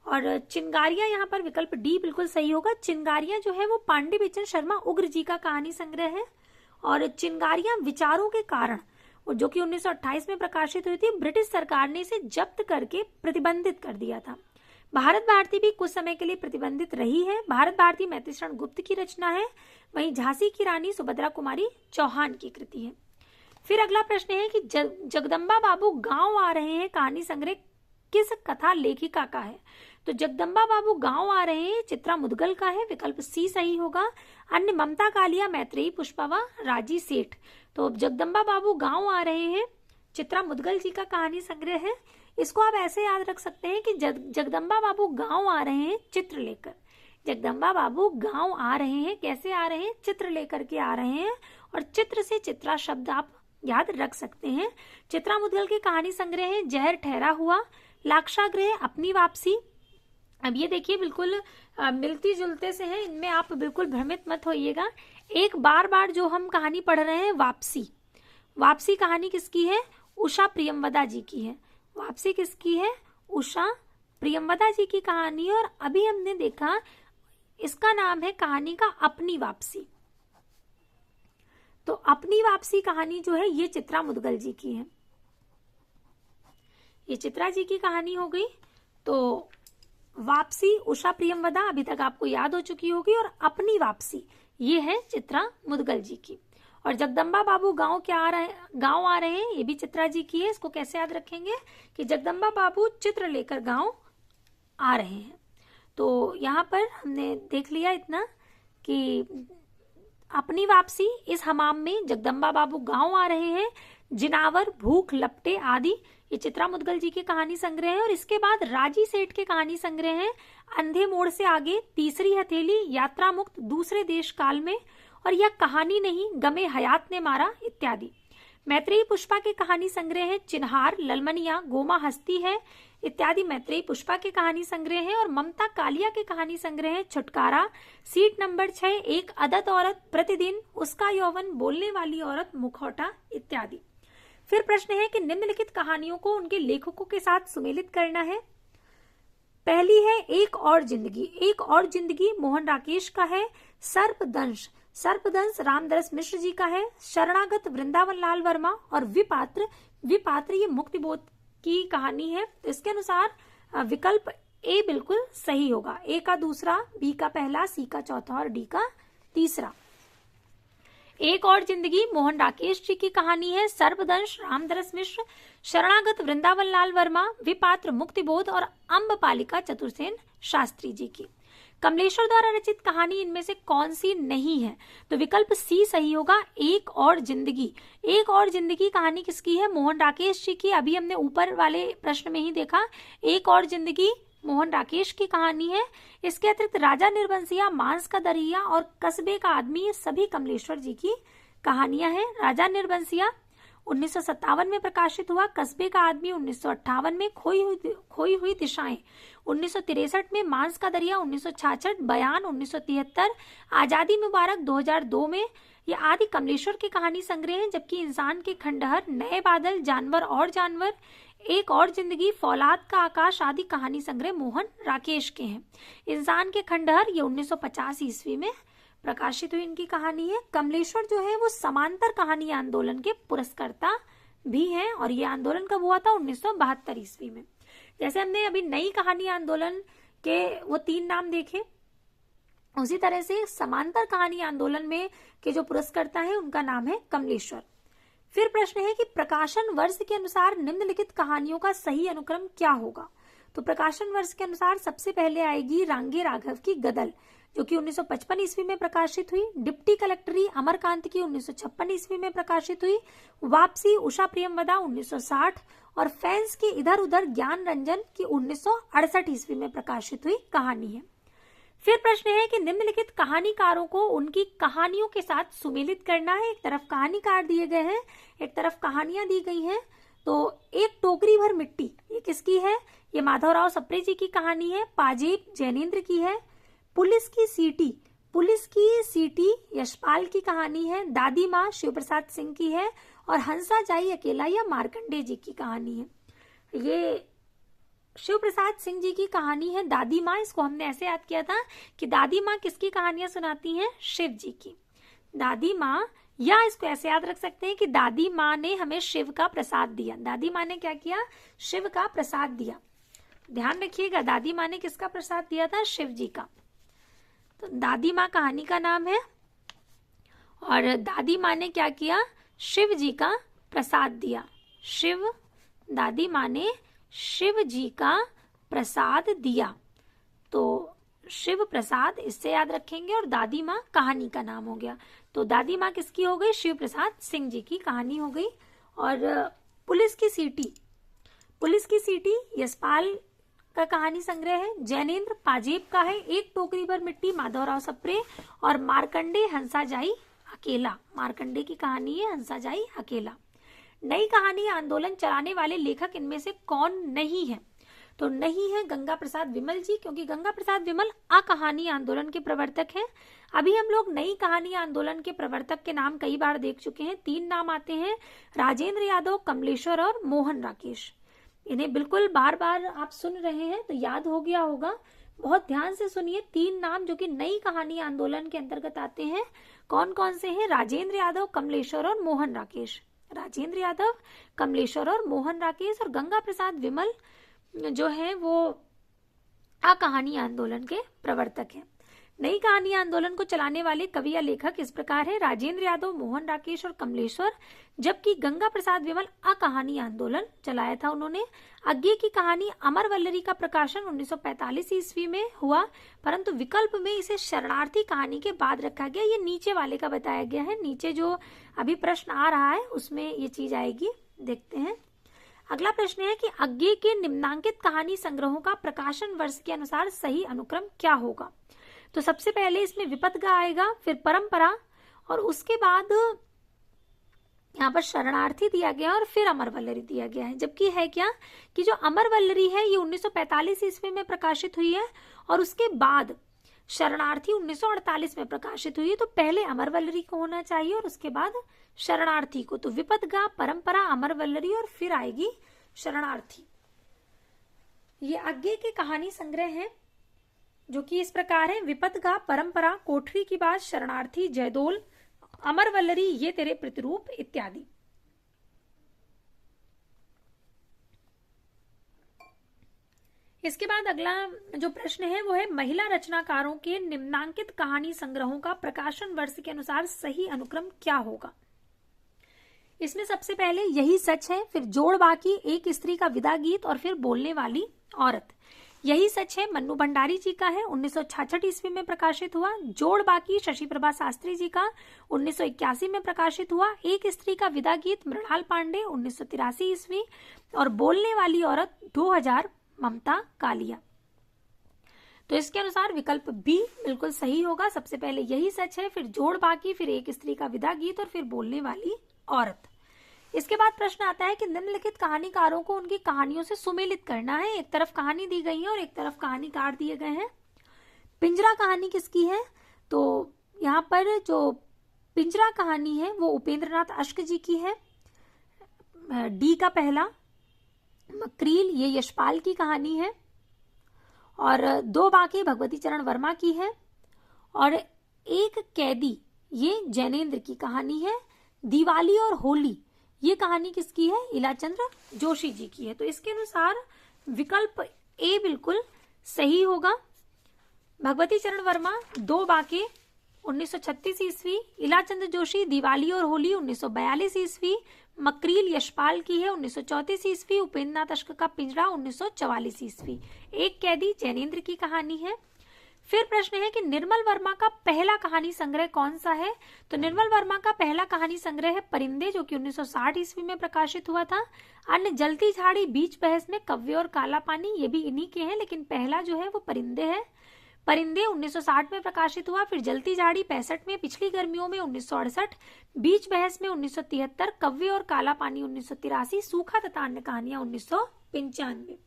और चिंगारियां यहाँ पर विकल्प डी बिल्कुल सही होगा। चिंगारियां जो है वो पांडे बिचन शर्मा उग्र जी का कहानी संग्रह है। और चिंगारियां विचारों के कारण, जो कि 1928 में प्रकाशित हुई थी, ब्रिटिश सरकार ने इसे जब्त करके प्रतिबंधित कर दिया था। भारत भारती भी कुछ समय के लिए प्रतिबंधित रही है। भारत भारती मैत्रेयी गुप्त की रचना है। वहीं झांसी की रानी सुभद्रा कुमारी चौहान की कृति है। फिर अगला प्रश्न है कि जगदम्बा बाबू गांव आ रहे हैं कहानी संग्रह किस कथा लेखिका का है? तो जगदम्बा बाबू गांव आ रहे हैं चित्रा मुदगल का है। विकल्प सी सही होगा। अन्य ममता कालिया, मैत्रेयी पुष्पवा, राजी सेठ। तो जगदम्बा बाबू गांव आ रहे हैं चित्रा मुदगल जी का कहानी संग्रह है। इसको आप ऐसे याद रख सकते हैं कि जगदम्बा बाबू गांव आ रहे हैं चित्र लेकर। जगदम्बा बाबू गांव आ रहे हैं, कैसे आ रहे हैं? चित्र लेकर के आ रहे हैं। और चित्र से चित्रा शब्द आप याद रख सकते हैं। चित्रा मुदगल की कहानी संग्रह है जहर ठहरा हुआ, लाक्षागृह, अपनी वापसी। अब ये देखिए बिल्कुल मिलती जुलते से हैं, इनमें आप बिल्कुल भ्रमित मत होइएगा। एक बार बार जो हम कहानी पढ़ रहे हैं वापसी, वापसी कहानी किसकी है? उषा प्रियमवदा जी की है। वापसी किसकी है? उषा प्रियमवदा जी की कहानी। और अभी हमने देखा इसका नाम है कहानी का अपनी वापसी। तो अपनी वापसी कहानी जो है ये चित्रा मुदगल जी की है। ये चित्रा जी की कहानी हो गई। तो वापसी उषा प्रियमवदा अभी तक आपको याद हो चुकी होगी। और अपनी वापसी ये है चित्रा मुदगल जी की। और जगदम्बा बाबू गांव गांव आ रहे हैं, ये भी चित्रा जी की है। इसको कैसे याद रखेंगे कि जगदम्बा बाबू चित्र लेकर गांव आ रहे हैं। तो यहाँ पर हमने देख लिया इतना कि अपनी वापसी, इस हमाम में, जगदम्बा बाबू गांव आ रहे हैं, जिनावर, भूख, लपटे आदि, ये चित्रा मुदगल जी के कहानी संग्रह है। और इसके बाद राजी सेठ के कहानी संग्रह है, अंधे मोड़ से आगे, तीसरी हथेली, यात्रा मुक्त, दूसरे देश काल में, और यह कहानी नहीं गमे हयात ने मारा इत्यादि। मैत्रेयी पुष्पा के कहानी संग्रह है, चिन्हार, ललमनिया, गोमा हस्ती है इत्यादि मैत्रेयी पुष्पा के कहानी संग्रह है। और ममता कालिया के कहानी संग्रह है, छुटकारा, सीट नंबर 6, एक अदत औरत, प्रतिदिन, उसका यौवन, बोलने वाली औरत, मुखौटा इत्यादि। फिर प्रश्न है कि निम्नलिखित कहानियों को उनके लेखकों के साथ सुमेलित करना है। पहली है एक और जिंदगी। एक और जिंदगी मोहन राकेश का है। सर्पदंश, सर्पदंश रामदरस मिश्र जी का है। शरणागत वृंदावन लाल वर्मा। और विपात्र, विपात्र ये मुक्तिबोध की कहानी है। तो इसके अनुसार विकल्प ए बिल्कुल सही होगा। ए का दूसरा, बी का पहला, सी का चौथा और डी का तीसरा। एक और जिंदगी मोहन राकेश जी की कहानी है। सर्पदंश रामदरस मिश्र, शरणागत वृंदावन लाल वर्मा, विपात्र मुक्तिबोध और अम्बपालिका चतुर्सेन शास्त्री जी की। कमलेश्वर द्वारा रचित कहानी इनमें से कौन सी नहीं है? तो विकल्प सी सही होगा, एक और जिंदगी। एक और जिंदगी कहानी किसकी है? मोहन राकेश जी की। अभी हमने ऊपर वाले प्रश्न में ही देखा, एक और जिंदगी मोहन राकेश की कहानी है। इसके अतिरिक्त राजा निर्बंसिया, मांस का दरिया और कस्बे का आदमी, ये सभी कमलेश्वर जी की कहानियां हैं। राजा निर्बंसिया 1957 में प्रकाशित हुआ, कस्बे का आदमी 1958 में, खोई हुई दिशाएं 1963 में, मांस का दरिया 1966, बयान 1973, आजादी मुबारक 2002 में, ये आदि कमलेश्वर की कहानी संग्रह हैं। जबकि इंसान के खंडहर, नए बादल, जानवर और जानवर, एक और जिंदगी, फौलाद का आकाश आदि कहानी संग्रह मोहन राकेश के हैं। इंसान के खंडहर ये 1950 ईस्वी में प्रकाशित हुई इनकी कहानी है। कमलेश्वर जो है वो समांतर कहानी आंदोलन के पुरस्कर्ता भी हैं और ये आंदोलन कब हुआ था? 1972 ईस्वी में। जैसे हमने अभी नई कहानी आंदोलन के वो 3 नाम देखे, उसी तरह से समांतर कहानी आंदोलन में के जो पुरस्कर्ता है उनका नाम है कमलेश्वर। फिर प्रश्न है कि प्रकाशन वर्ष के अनुसार निम्नलिखित कहानियों का सही अनुक्रम क्या होगा? तो प्रकाशन वर्ष के अनुसार सबसे पहले आएगी रांगे राघव की गदल, जो कि 1955 ईस्वी में प्रकाशित हुई। डिप्टी कलेक्टरी अमरकांत की 1956 ईस्वी में प्रकाशित हुई। वापसी उषा प्रियमवदा 1960 और फैंस की इधर उधर ज्ञान रंजन की 1968 ईस्वी में प्रकाशित हुई कहानी है। फिर प्रश्न है कि निम्नलिखित कहानीकारों को उनकी कहानियों के साथ सुमेलित करना है। एक तरफ कहानीकार दिए गए हैं, एक तरफ कहानियां दी गई हैं। तो एक टोकरी भर मिट्टी, ये किसकी है? ये माधवराव सप्रे जी की कहानी है। पाजेब जैनेन्द्र की है। पुलिस की सीटी, पुलिस की सीटी यशपाल की कहानी है। दादी माँ शिव प्रसाद सिंह की है। और हंसा जाई अकेला या मार्कंडे जी की कहानी है। ये शिव प्रसाद सिंह जी की कहानी है दादी माँ। इसको हमने ऐसे याद किया था कि दादी माँ किसकी कहानियां सुनाती हैं? शिव जी की। दादी माँ, या इसको ऐसे याद रख सकते हैं कि दादी माँ ने हमें शिव का प्रसाद दिया। दादी माँ ने क्या किया? शिव का प्रसाद दिया। ध्यान रखिएगा, दादी माँ ने किसका प्रसाद दिया था? शिव जी का। तो दादी माँ कहानी का नाम है और दादी माँ ने क्या किया? शिव जी का प्रसाद दिया। शिव, दादी माँ ने शिव जी का प्रसाद दिया। तो शिव प्रसाद इससे याद रखेंगे और दादी माँ कहानी का नाम हो गया। तो दादी माँ किसकी हो गई? शिव प्रसाद सिंह जी की कहानी हो गई। और पुलिस की सीटी, पुलिस की सीटी यशपाल का कहानी संग्रह है। जैनेन्द्र पाजेब का है। एक टोकरी भर मिट्टी माधवराव सप्रे। और मार्कंडे हंसा जाई अकेला, मार्कंडे की कहानी है हंसा जाई अकेला। नई कहानी आंदोलन चलाने वाले लेखक इनमें से कौन नहीं है? तो नहीं है गंगा प्रसाद विमल जी, क्योंकि गंगा प्रसाद विमल अकहानी आंदोलन के प्रवर्तक हैं। अभी हम लोग नई कहानी आंदोलन के प्रवर्तक के नाम कई बार देख चुके हैं। 3 नाम आते हैं, राजेंद्र यादव, कमलेश्वर और मोहन राकेश। इन्हें बिल्कुल बार बार आप सुन रहे हैं तो याद हो गया होगा। बहुत ध्यान से सुनिए, 3 नाम जो कि नई कहानी आंदोलन के अंतर्गत आते हैं, कौन कौन से हैं? राजेंद्र यादव, कमलेश्वर और मोहन राकेश। राजेंद्र यादव, कमलेश्वर और मोहन राकेश। और गंगा प्रसाद विमल जो है वो अकहानी आंदोलन के प्रवर्तक हैं। नई कहानी आंदोलन को चलाने वाले कवि या लेखक इस प्रकार है: राजेंद्र यादव, मोहन राकेश और कमलेश्वर। जबकि गंगा प्रसाद विमल अकहानी आंदोलन चलाया था उन्होंने। अज्ञे की कहानी अमर वल्लरी का प्रकाशन 1945 ईस्वी में हुआ, परंतु विकल्प में इसे शरणार्थी कहानी के बाद रखा गया। ये नीचे वाले का बताया गया है, नीचे जो अभी प्रश्न आ रहा है उसमें ये चीज आएगी, देखते हैं। अगला प्रश्न है कि अज्ञे के निम्नांकित कहानी संग्रहों का प्रकाशन वर्ष के अनुसार सही अनुक्रम क्या होगा? तो सबसे पहले इसमें विपदगा आएगा, फिर परंपरा, और उसके बाद यहाँ पर शरणार्थी दिया गया और फिर अमर वल्लरी दिया गया है। जबकि है क्या कि जो अमर वल्लरी है ये 1945 ईस्वी में प्रकाशित हुई है और उसके बाद शरणार्थी 1948 में प्रकाशित हुई है। तो पहले अमर वल्लरी को होना चाहिए और उसके बाद शरणार्थी को। तो विपदगा, परंपरा, अमर वल्लरी और फिर आएगी शरणार्थी। ये अज्ञे के कहानी संग्रह हैं जो कि इस प्रकार है: विपदगा, परंपरा, कोठरी की बात, शरणार्थी, जयदोल, अमर वल्लरी, ये तेरे प्रतिरूप इत्यादि। इसके बाद अगला जो प्रश्न है वो है: महिला रचनाकारों के निम्नांकित कहानी संग्रहों का प्रकाशन वर्ष के अनुसार सही अनुक्रम क्या होगा? इसमें सबसे पहले यही सच है, फिर जोड़ बाकी, एक स्त्री का विदा गीत और फिर बोलने वाली औरत। यही सच है मन्नू भंडारी जी का है, 1966 ईस्वी में प्रकाशित हुआ। जोड़ बाकी शशि प्रभा शास्त्री जी का 1981 में प्रकाशित हुआ। एक स्त्री का विदा गीत मृणाल पांडे 1983 ईस्वी, और बोलने वाली औरत 2000 ममता कालिया। तो इसके अनुसार विकल्प बी बिल्कुल सही होगा। सबसे पहले यही सच है, फिर जोड़ बाकी, फिर एक स्त्री का विदा गीत और फिर बोलने वाली औरत। इसके बाद प्रश्न आता है कि निम्नलिखित कहानीकारों को उनकी कहानियों से सुमेलित करना है। एक तरफ कहानी दी गई है और एक तरफ कहानीकार दिए गए हैं। पिंजरा कहानी किसकी है? तो यहाँ पर जो पिंजरा कहानी है वो उपेंद्रनाथ अश्क जी की है। डी का पहला। मकरील, ये यशपाल की कहानी है। और दो बाकी भगवती चरण वर्मा की है। और एक कैदी, ये जैनेन्द्र की कहानी है। दिवाली और होली, ये कहानी किसकी है? इलाचंद्र जोशी जी की है। तो इसके अनुसार विकल्प ए बिल्कुल सही होगा। भगवती चरण वर्मा, दो बाके 1936 ईस्वी, इलाचंद्र जोशी दिवाली और होली 1942 ईस्वी, मकरील यशपाल की है 1934 ईस्वी, उपेंद्रनाथ अश्क का पिंजरा 1944 ईस्वी। एक कैदी जैनेन्द्र की कहानी है। फिर प्रश्न है कि निर्मल वर्मा का पहला कहानी संग्रह कौन सा है? तो निर्मल वर्मा का पहला कहानी संग्रह है परिंदे, जो कि 1960 ईस्वी में प्रकाशित हुआ था। अन्य जलती झाड़ी, बीच बहस में, कव्य और काला पानी, ये भी इन्हीं के हैं, लेकिन पहला जो है वो परिंदे है। परिंदे 1960 में प्रकाशित हुआ, फिर जलती झाड़ी 65 में, पिछली गर्मियों में 1968, बीच बहस में 1973, कव्य और काला पानी 1983, सूखा तथा अन्य कहानियां 1995।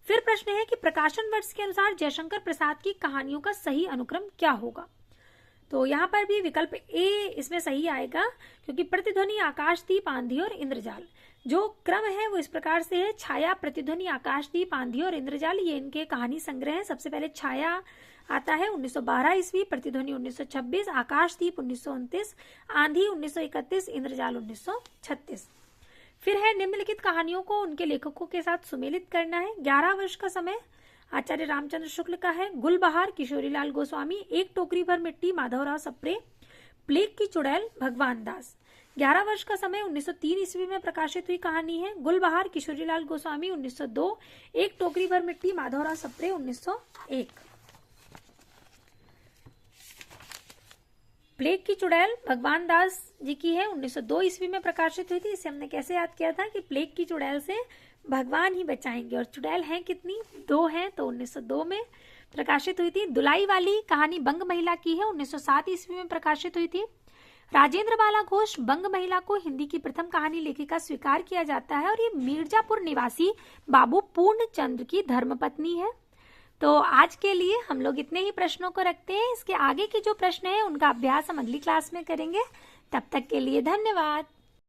फिर प्रश्न है कि प्रकाशन वर्ष के अनुसार जयशंकर प्रसाद की कहानियों का सही अनुक्रम क्या होगा? तो यहाँ पर भी विकल्प ए इसमें सही आएगा, क्योंकि प्रतिध्वनि, आकाशदीप, आंधी और इंद्रजाल, जो क्रम है वो इस प्रकार से है: छाया, प्रतिध्वनि, आकाशदीप, आंधी और इंद्रजाल, ये इनके कहानी संग्रह है। सबसे पहले छाया आता है 1912 ईस्वी, प्रतिध्वनि 1926, आकाशदीप 1929, आंधी 1931, इंद्रजाल 1936। फिर है निम्नलिखित कहानियों को उनके लेखकों के साथ सुमेलित करना है। 11 वर्ष का समय आचार्य रामचंद्र शुक्ल का है। गुलबहार किशोरीलाल गोस्वामी, एक टोकरी भर मिट्टी माधवराव सप्रे, प्लेग की चुड़ैल भगवान दास। 11 वर्ष का समय 1903 ईस्वी में प्रकाशित हुई कहानी है। गुलबहार किशोरीलाल गोस्वामी 1902, एक टोकरी भर मिट्टी माधवराव सप्रे 1901। प्लेग की चुड़ैल भगवान दास जी की है, 1902 ईस्वी में प्रकाशित हुई थी। इसे हमने कैसे याद किया था कि प्लेग की चुड़ैल से भगवान ही बचाएंगे, और चुड़ैल हैं कितनी? 2 हैं, तो 1902 में प्रकाशित हुई थी। दुलाई वाली कहानी बंग महिला की है, 1907 ईस्वी में प्रकाशित हुई थी। राजेंद्र बाला घोष, बंग महिला को हिंदी की प्रथम कहानी लेखिका स्वीकार किया जाता है, और ये मिर्जापुर निवासी बाबू पूर्णचंद्र की धर्मपत्नी है। तो आज के लिए हम लोग इतने ही प्रश्नों को रखते हैं। इसके आगे के जो प्रश्न है उनका अभ्यास हम अगली क्लास में करेंगे। तब तक के लिए धन्यवाद।